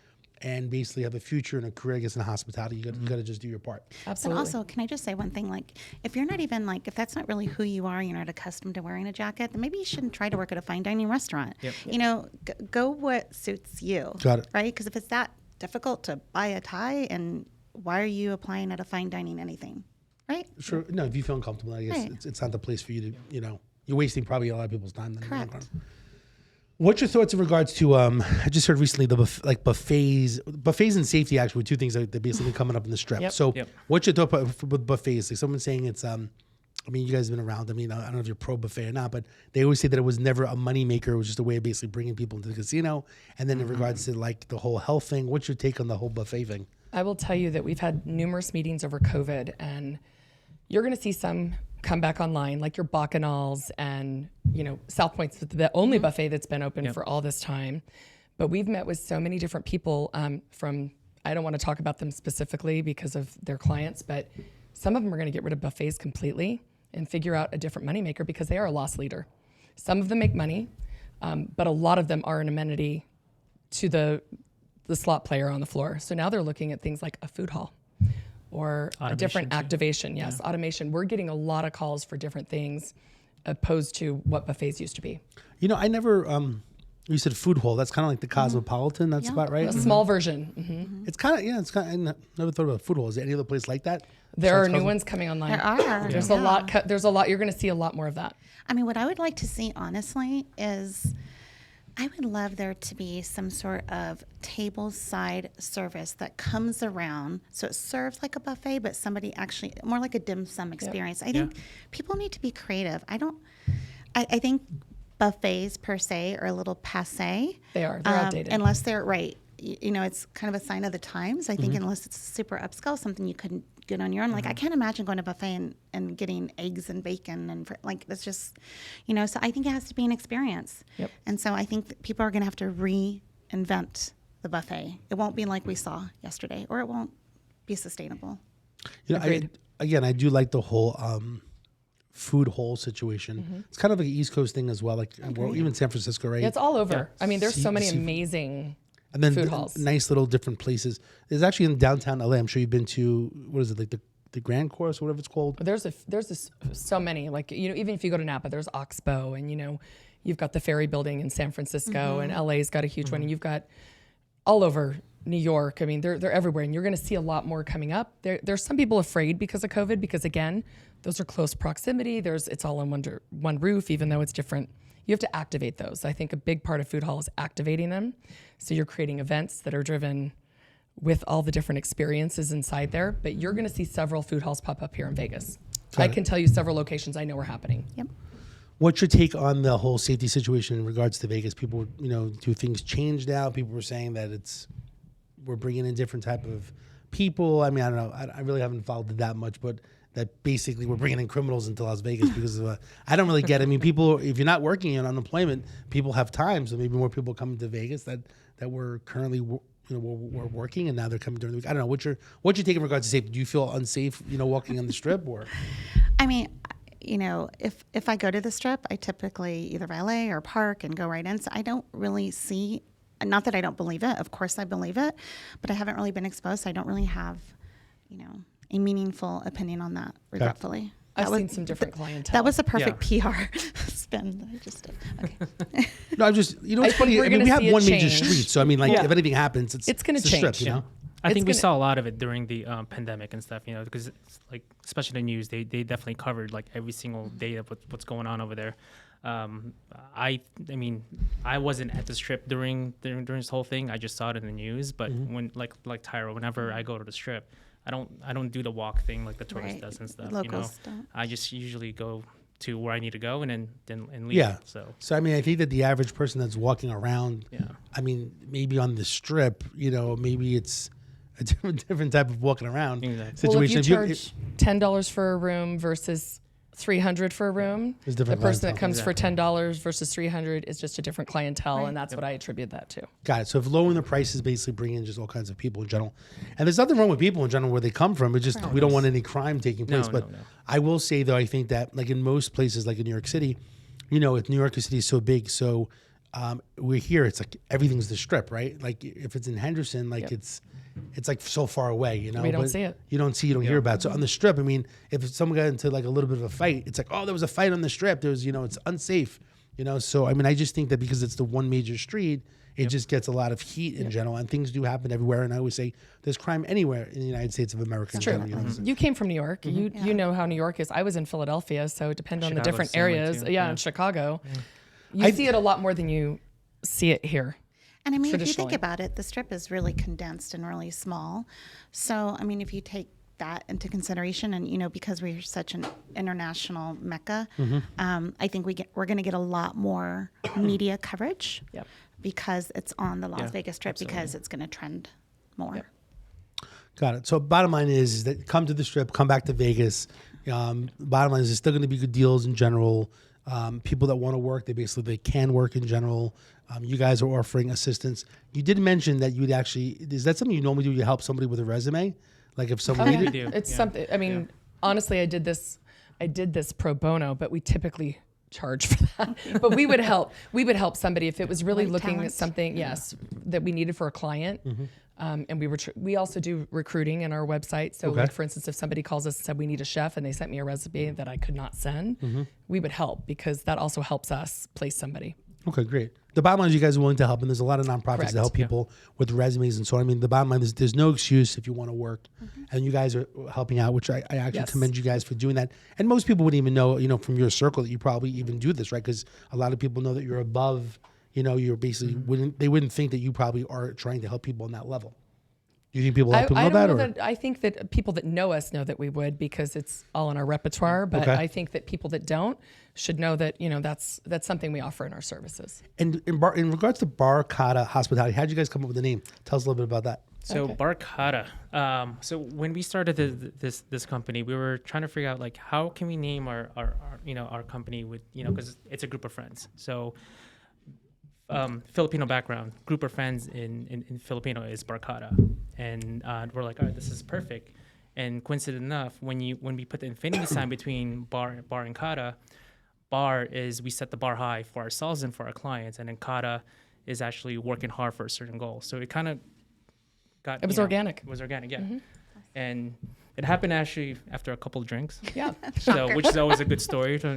and basically have a future and a career, I guess, in hospitality, you got to just do your part. Absolutely. And also, can I just say one thing? Like, if you're not even like, if that's not really who you are, you're not accustomed to wearing a jacket, then maybe you shouldn't try to work at a fine dining restaurant. You know, go what suits you. Got it. Right? Because if it's that difficult to buy a tie, and why are you applying at a fine dining anything? Right? Sure. No, if you feel uncomfortable, I guess Right. it's not the place for you to, you know, you're wasting probably a lot of people's time. Then in the long Correct. run. What's your thoughts in regards to, I just heard recently buffets and safety actually were two things that basically coming up in the strip. Yep. So Yep. what's your thought with buffets? Like, someone saying it's, I mean, you guys have been around. I mean, I don't know if you're pro buffet or not, but they always say that it was never a money maker. It was just a way of basically bringing people into the casino. And then in regards to like the whole health thing, what's your take on the whole buffet thing? I will tell you that we've had numerous meetings over COVID, and you're going to see some come back online, like your Bacchanals and, you know, South Point's the only buffet that's been open for all this time. But we've met with so many different people from, I don't want to talk about them specifically because of their clients, but some of them are going to get rid of buffets completely and figure out a different moneymaker because they are a loss leader. Some of them make money, but a lot of them are an amenity to the slot player on the floor. So now they're looking at things like a food hall or a different too. activation. Yes, automation. We're getting a lot of calls for different things opposed to what buffets used to be. You know, I never, you said food hall. That's kind of like the Cosmopolitan, that spot, right? A small version. It's kind of, I never thought about food hall. Is there any other place like that? There are Besides new Cosmo? ones coming online. There are. There's Yeah. a lot. There's a lot. You're going to see a lot more of that. I mean, what I would like to see, honestly, is I would love there to be some sort of table side service that comes around. So it serves like a buffet, but somebody actually, more like a dim sum experience. I think people need to be creative. I think buffets per se are a little passe. They are. They're outdated. Unless they're right. You know, it's kind of a sign of the times. I think unless it's super upscale, something you couldn't good on your own. Like, I can't imagine going to a buffet and getting eggs and bacon and like, that's just, so I think it has to be an experience. Yep. And so I think that people are going to have to reinvent the buffet. It won't be like we saw yesterday, or it won't be sustainable. I do like the whole food hall situation. It's kind of like an East Coast thing as well, like even San Francisco, right? Yeah, it's all over. Yeah. I mean, there's so many amazing and then food halls. Nice little different places. There's actually in downtown LA, I'm sure you've been to, what is it, like the Grand Course or whatever it's called? There's so many, like, even if you go to Napa, there's Oxbow, and you've got the Ferry Building in San Francisco, and LA's got a huge one, and you've got all over New York. I mean, they're everywhere, and you're going to see a lot more coming up. There's some people afraid because of COVID, because again, those are close proximity. It's all under one roof, even though it's different. You have to activate those. I think a big part of food hall is activating them. So you're creating events that are driven with all the different experiences inside there. But you're going to see several food halls pop up here in Vegas. I can tell you several locations I know are happening. Yep. What's your take on the whole safety situation in regards to Vegas? People, do things change now? People were saying that we're bringing in different type of people. I mean, I don't know. I really haven't followed it that much, but that basically we're bringing in criminals into Las Vegas because of I don't really get it. I mean, people, if you're not working on unemployment, people have time. So maybe more people coming to Vegas that were currently, we're working and now they're coming during the week. I don't know. What's your take in regards to safety? Do you feel unsafe, walking on the Strip or? I mean, if I go to the Strip, I typically either valet or park and go right in. So I don't really see, not that I don't believe it. Of course I believe it, but I haven't really been exposed. So I don't really have, a meaningful opinion on that, regretfully. I've seen some different clientele. That was a perfect PR spin that I just did. Okay. No, I'm just, it's funny. I mean, we have one major street. So, I mean, if anything happens, it's going to change. Strip, I think we saw a lot of it during the pandemic and stuff, because it's like, especially the news, they definitely covered like every single day of what's going on over there. I mean, I wasn't at the Strip during this whole thing. I just saw it in the news. But when like Tyra, whenever I go to the Strip, I don't do the walk thing like the tourist does and stuff. Locals don't. I just usually go to where I need to go and leave. Yeah. So I mean, I think that the average person that's walking around, I mean, maybe on the Strip, maybe it's a different type of walking around situation. Well, if you charge $10 for a room versus $300 for a room, the person that comes for $10 versus $300 is just a different clientele, and that's what I attribute that to. Got it. So if lowering the prices basically bring in just all kinds of people in general, and there's nothing wrong with people in general where they come from. It's just we don't want any crime taking place. But I will say though, I think that like in most places, like in New York City, if New York City is so big, so we're here. It's like everything's the Strip, right? Like if it's in Henderson, like it's like so far away, We don't see it. You don't hear about it. So on the Strip, I mean, if someone got into like a little bit of a fight, it's like, oh, there was a fight on the Strip. There was, it's unsafe, So, I mean, I just think that because it's the one major street, it just gets a lot of heat in general, and things do happen everywhere. And I always say there's crime anywhere in the United States of America. It's true. You came from New York. You know how New York is. I was in Philadelphia, so it depends on the different areas. In Chicago. You see it a lot more than you see it here. And I mean, if you think about it, the Strip is really condensed and really small. So, I mean, if you take that into consideration, and because we're such an international mecca, I think we're going to get a lot more media coverage because it's on the Las Vegas Strip, because it's going to trend more. Got it. So bottom line is that come to the Strip, come back to Vegas. Bottom line is there's still going to be good deals in general. People that want to work, they can work in general. You guys are offering assistance. You did mention that you'd actually, is that something you normally do? You help somebody with a resume? Like if someone needed it? It's something, I mean, honestly, I did this pro bono, but we typically charge for that. But we would help somebody if it was really looking at something, that we needed for a client. And we also do recruiting in our website. So like, for instance, if somebody calls us and said we need a chef and they sent me a resume that I could not send, we would help, because that also helps us place somebody. Okay, great. The bottom line is you guys are willing to help, and there's a lot of nonprofits that help people with resumes and so on. I mean, the bottom line is there's no excuse if you want to work, and you guys are helping out, which I actually commend you guys for doing that. And most people wouldn't even know, from your circle that you probably even do this, right? Because a lot of people know that you're above, you're basically wouldn't think that you probably are trying to help people on that level. Do you think people know that? I think that people that know us know that we would, because it's all in our repertoire. But I think that people that don't should know that that's something we offer in our services. And in regards to Barkada Hospitality, how did you guys come up with the name? Tell us a little bit about that. So Okay. Barkada. So when we started this company, we were trying to figure out like how can we name our company with because it's a group of friends. So Filipino background, group of friends in Filipino is Barkada, and we're like, all right, this is perfect. And coincident enough, when we put the infinity sign between bar and kata, bar is we set the bar high for ourselves and for our clients, and then kata is actually working hard for a certain goal. So it kind of got It was organic. It was organic, yeah. And it happened actually after a couple of drinks. Yeah. So which is always a good story to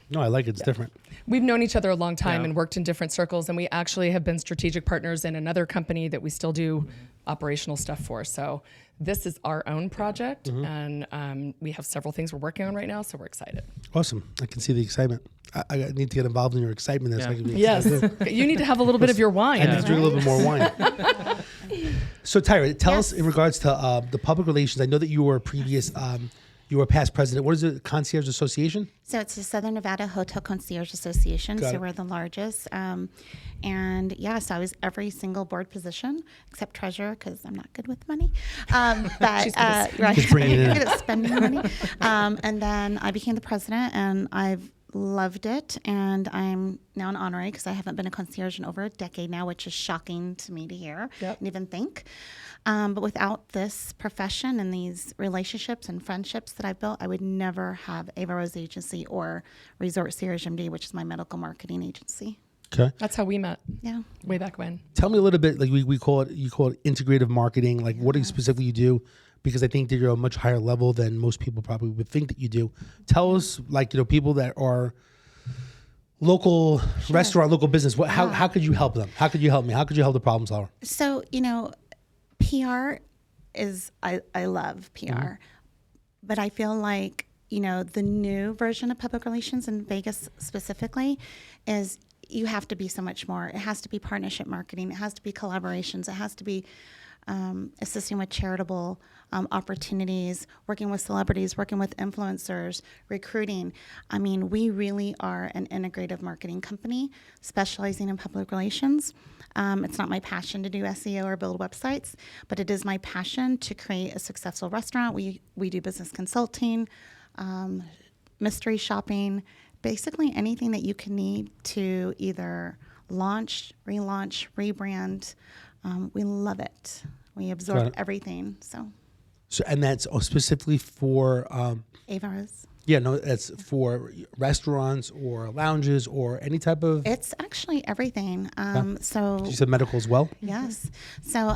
No, I like it. It's different. We've known each other a long time Yeah. and worked in different circles, and we actually have been strategic partners in another company that we still do operational stuff for. So this is our own project, and we have several things we're working on right now, so we're excited. Awesome. I can see the excitement. I need to get involved in your excitement. There, so I Yeah. can be Yes. You need to have a little bit of your wine. I need to drink a little bit more wine. So Tyra, tell us in regards to the public relations. I know that you were you were past president. What is it? Concierge Association? So it's the Southern Nevada Hotel Concierge Association. Got So it. we're the largest. And yeah, so I was every single board position except treasurer because I'm not good with money. But She's good at right, Just bringing it in. good at spending money. And then I became the president, and I've loved it. And I'm now an honorary because I haven't been a concierge in over a decade now, which is shocking to me to hear Yep. and even think. But without this profession and these relationships and friendships that I've built, I would never have Ava Rose Agency or Resort Series MD, which is my medical marketing agency. Okay. That's how we met Yeah. way back when. Tell me a little bit, like you call it integrative marketing. Like what specifically you do? Because I think that you're a much higher level than most people probably would think that you do. Tell us, like, people that are local restaurant, local business. How could you help them? How could you help me? How could you help the problem solver? So, PR is, I love PR, but I feel like, the new version of public relations in Vegas specifically is you have to be so much more. It has to be partnership marketing. It has to be collaborations. It has to be assisting with charitable opportunities, working with celebrities, working with influencers, recruiting. I mean, we really are an integrative marketing company specializing in public relations. It's not my passion to do SEO or build websites, but it is my passion to create a successful restaurant. We do business consulting, mystery shopping, basically anything that you can need to either launch, relaunch, rebrand. We love it. We Got absorb it. everything. So, And that's specifically for Ava Rose. that's for restaurants or lounges or any type of. It's actually everything. So You said medical as well. yes. So,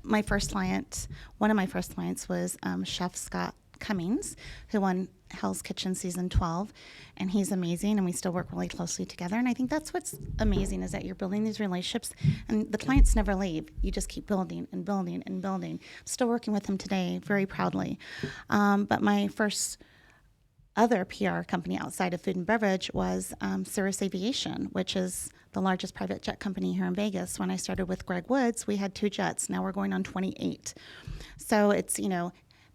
my first client, one of my first clients was Chef Scott Cummings, who won Hell's Kitchen season 12, and he's amazing, and we still work really closely together. And I think that's what's amazing is that you're building these relationships, and the clients never leave. You just keep building and building and building. I'm still working with him today, very proudly. But my first other PR company outside of food and beverage was Cirrus Aviation, which is the largest private jet company here in Vegas. When I started with Greg Woods, we had 2 jets. Now we're going on 28. So it's,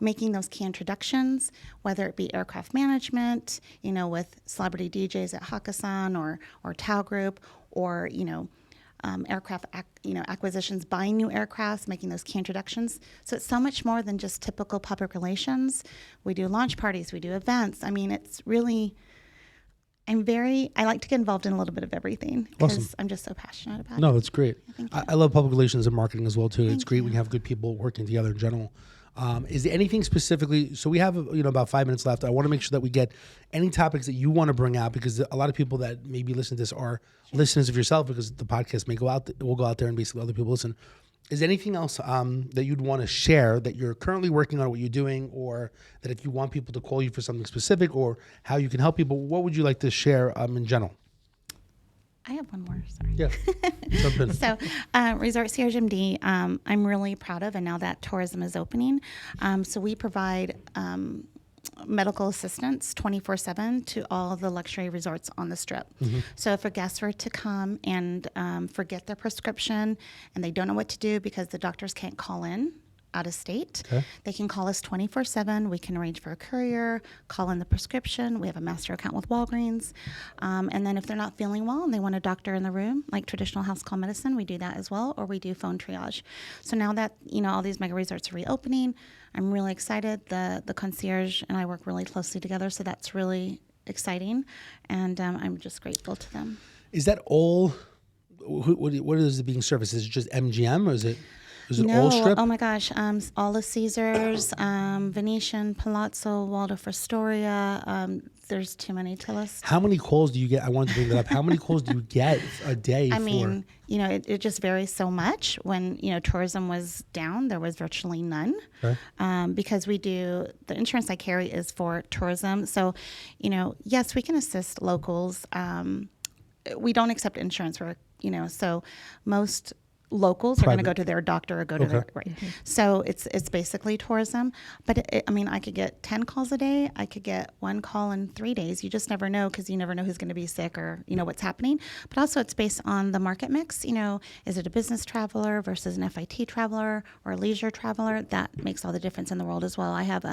making those key introductions, whether it be aircraft management, with celebrity DJs at Hakkasan or Tao Group, or, aircraft, acquisitions, buying new aircrafts, making those key introductions. So it's so much more than just typical public relations. We do launch parties, we do events. I mean, it's really, I like to get involved in a little bit of everything because Awesome. I'm just so passionate about No, it. that's great. Thank you. I love public relations and marketing as well too. It's Thank great you. when you have good people working together in general. Is there anything specifically? So we have about 5 minutes left. I want to make sure that we get any topics that you want to bring out because a lot of people that maybe listen to this are listeners of yourself because the podcast will go out there and basically other people listen. Is there anything else that you'd want to share that you're currently working on, what you're doing, or that if you want people to call you for something specific or how you can help people, what would you like to share in general? I have one more, sorry. Yeah, jump in. So, Resort Series MD, I'm really proud of, and now that tourism is opening. So we provide medical assistance 24/7 to all the luxury resorts on the Strip. So if a guest were to come and forget their prescription and they don't know what to do because the doctors can't call in out of state. Okay. They can call us 24/7. We can arrange for a courier, call in the prescription. We have a master account with Walgreens. And then if they're not feeling well and they want a doctor in the room, like traditional house call medicine, we do that as well, or we do phone triage. So now that, all these mega resorts are reopening, I'm really excited. The concierge and I work really closely together, so that's really exciting. And I'm just grateful to them. Is that all? What is it being serviced? Is it just MGM or is it all strip? Oh my gosh, all the Caesars, Venetian, Palazzo, Waldorf Astoria. There's too many to list. How many calls do you get? I wanted to bring that up. How many calls do you get a day? I mean, it just varies so much. When, tourism was down, there was virtually none. Okay. Because the insurance I carry is for tourism. So, yes, we can assist locals. We don't accept insurance for, so most locals are going to go to their doctor or go to their, right. Mm-hmm. So it's basically tourism. But I could get 10 calls a day. I could get 1 call in 3 days. You just never know, because you never know who's going to be sick or, what's happening. But also it's based on the market mix. Is it a business traveler versus an FIT traveler or a leisure traveler? That makes all the difference in the world as well. I have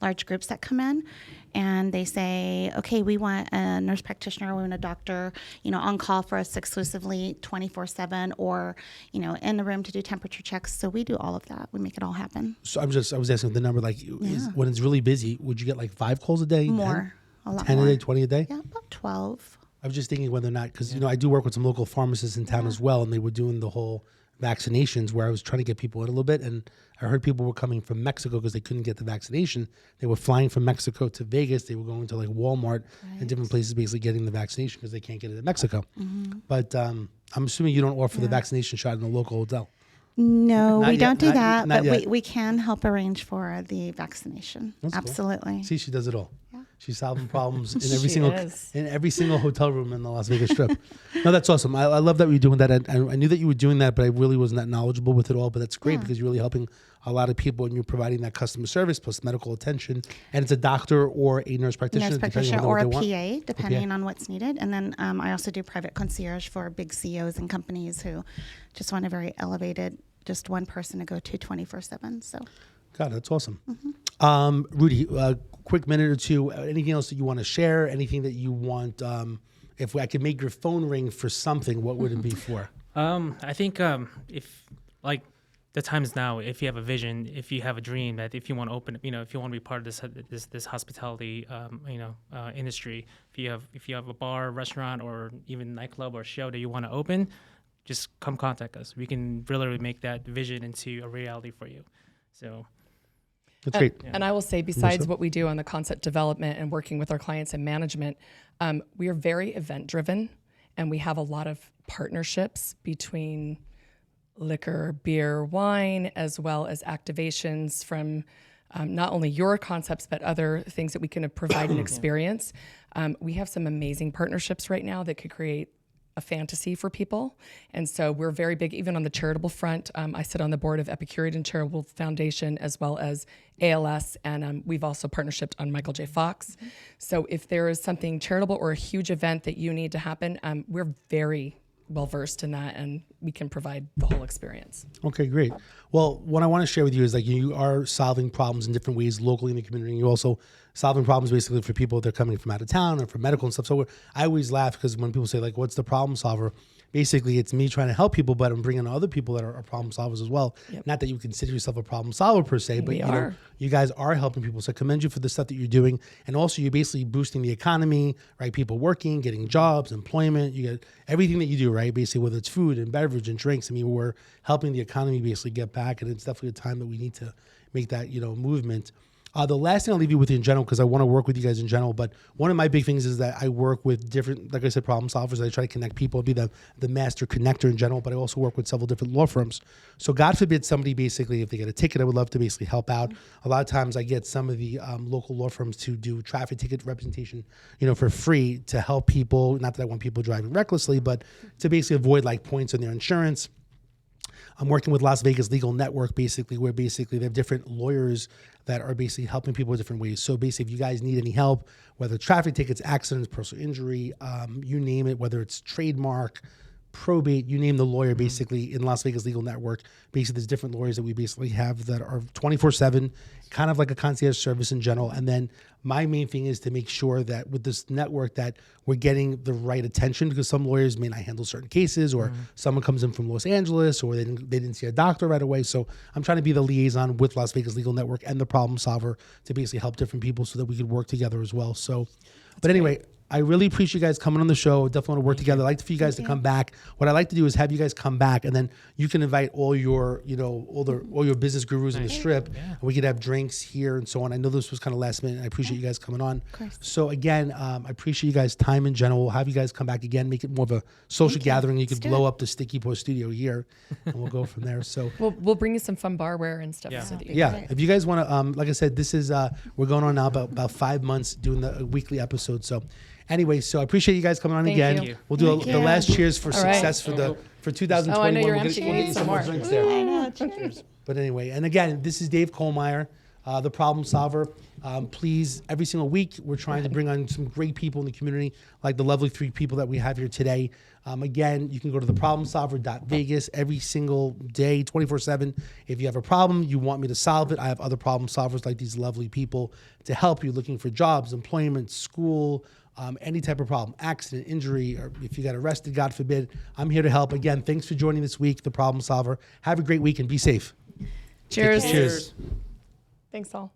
large groups that come in and they say, okay, we want a nurse practitioner, we want a doctor, on call for us exclusively 24/7, or, in the room to do temperature checks. So we do all of that. We make it all happen. So I was asking the number, when it's really busy, would you get 5 calls a day? More, 10? A lot 10 more. a day, 20 a day? Yeah, about 12. I was just thinking whether or not, because, I do work with some local pharmacists in town as well, and they were doing the whole vaccinations where I was trying to get people in a little bit. And I heard people were coming from Mexico because they couldn't get the vaccination. They were flying from Mexico to Vegas. They were going to Walmart and different places basically getting the vaccination because they can't get it in Mexico. Mm-hmm. But I'm assuming you don't offer the vaccination shot in a local hotel. No, we don't do not that, but yet. we can help arrange for the vaccination. That's cool. Absolutely. See, she does it all. Yeah. She's solving problems in She every single hotel room in the Las Vegas Strip. No, that's awesome. I love that you're doing that. I knew that you were doing that, but I really wasn't that knowledgeable with it all. But that's great because you're really helping a lot of people, and you're providing that customer service plus medical attention. And it's a doctor or a nurse practitioner, or a PA, depending on what's needed. And then I also do private concierge for big CEOs and companies who just want a very elevated, just one person to go to 24/7. So, God, that's awesome. Mm-hmm. Rudy, quick minute or two. Anything else that you want to share? Anything that you want? If I could make your phone ring for something, what would it be for? I think if the time is now. If you have a vision, if you have a dream, that if you want to open, if you want to be part of this hospitality, industry, if you have a bar, restaurant, or even nightclub or show that you want to open, just come contact us. We can really make that vision into a reality for you. So that's great. And I will say, besides what we do on the concept development and working with our clients and management, we are very event driven, and we have a lot of partnerships between liquor, beer, wine, as well as activations from not only your concepts, but other things that we can provide an experience. We have some amazing partnerships right now that could create a fantasy for people. And so we're very big, even on the charitable front. I sit on the board of Epicurean Charitable Foundation, as well as ALS, and we've also partnershiped on Michael J. Fox. Mm-hmm. So if there is something charitable or a huge event that you need to happen, we're very well versed in that, and we can provide the whole experience. Okay, great. Well, what I want to share with you is you are solving problems in different ways locally in the community. You're also solving problems basically for people that are coming from out of town or for medical and stuff. So I always laugh because when people say what's the problem solver? Basically, it's me trying to help people, but I'm bringing other people that are problem solvers as well. Yep. Not that you consider yourself a problem solver per se, but you guys are helping people. So I commend you for the stuff that you're doing. And also you're basically boosting the economy, right? People working, getting jobs, employment. You get everything that you do, right? Basically, whether it's food and beverage and drinks. I mean, we're helping the economy basically get back. And it's definitely a time that we need to make that, movement. The last thing I'll leave you with in general, because I want to work with you guys in general, but one of my big things is that I work with different, like I said, problem solvers. I try to connect people, be the master connector in general, but I also work with several different law firms. So God forbid somebody basically, if they get a ticket, I would love to basically help out. A lot of times I get some of the local law firms to do traffic ticket representation, for free to help people. Not that I want people driving recklessly, but to basically avoid points on their insurance. I'm working with Las Vegas Legal Network, basically, where basically they have different lawyers that are basically helping people in different ways. So basically, if you guys need any help, whether it's traffic tickets, accidents, personal injury, you name it, whether it's trademark, probate, you name the lawyer basically in Las Vegas Legal Network. Basically, there's different lawyers that we basically have that are 24/7, kind of like a concierge service in general. And then my main thing is to make sure that with this network that we're getting the right attention, because some lawyers may not handle certain cases, or someone comes in from Los Angeles, or they didn't see a doctor right away. So I'm trying to be the liaison with Las Vegas Legal Network and the Problem Solver to basically help different people so that we could work together as well. So, but anyway, I really appreciate you guys coming on the show. Definitely want to work together. I'd like for you guys to come back. What I like to do is have you guys come back, and then you can invite all your, all your business gurus in the strip. Yeah. And we could have drinks here and so on. I know this was kind of last minute. I appreciate you guys coming on. Of course. So again, I appreciate you guys' time in general. We'll have you guys come back again, make it more of a social gathering. You could blow up the Sticky Paw studio here, and we'll go from there. So We'll bring you some fun barware and stuff. Yeah. So that you yeah, if you guys want to, like I said, this is we're going on now about 5 months doing the weekly episode. So anyway, so I appreciate you guys coming on Thank again. you. We'll do Thank the you. last cheers for All right. success for 2021. Oh, I know you're We'll empty. get you some more drinks there. I know. Cheers. But anyway, and again, this is Dave Kohlmeyer, the Problem Solver. Please, every single week, we're trying to bring on some great people in the community, like the lovely 3 people that we have here today. Again, you can go to theproblemsolver.vegas every single day, 24/7. If you have a problem, you want me to solve it, I have other problem solvers like these lovely people to help you looking for jobs, employment, school, any type of problem, accident, injury, or if you got arrested, God forbid. I'm here to help. Again, thanks for joining this week, The Problem Solver. Have a great week and be safe. Cheers. Cheers. Thanks all.